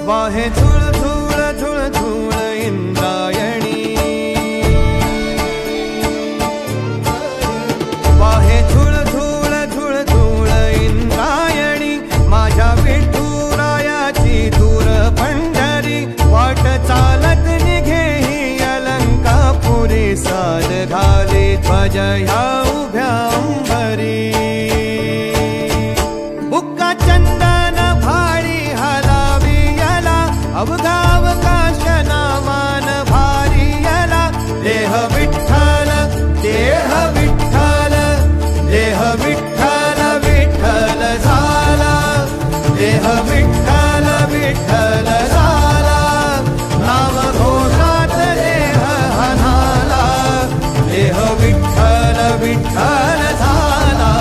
वाहे झुळ झुळ झुळ झुळ इंद्रायणी, वाहे झुळ झुळ झुळ झुळ इंद्रायणी, माझ्या विठुरायाची दूर पंढरी, वाट चालत निघे ही अलंकापुरी, साद घाली ध्वज ह्या उभ्या अंबरी, बुक्का चंदन भारी हलावी याला, अवघावकाश नामान भारी याला, देह विठ्ठल देह विठ्ठल देह विठ्ठल विठ्ठल झाला, देह विठ्ठल विठ्ठल झाला, नाम घोषात देह हनाला, देह विठ्ठल विठ्ठल झाला,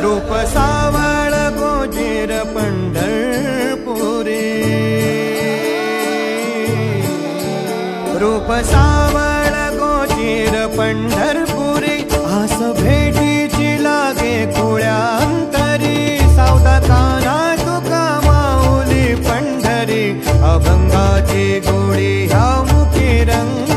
रूप सावळ गोजीर पंढरपुरी, रूप सावळ गोजीर पंढरपुरी, आस भेटीची लागे खुळ्या अंतरी, सावदा काना तुका माऊली पंढरी, अभंगाची गोडी ह्या मुखी रंग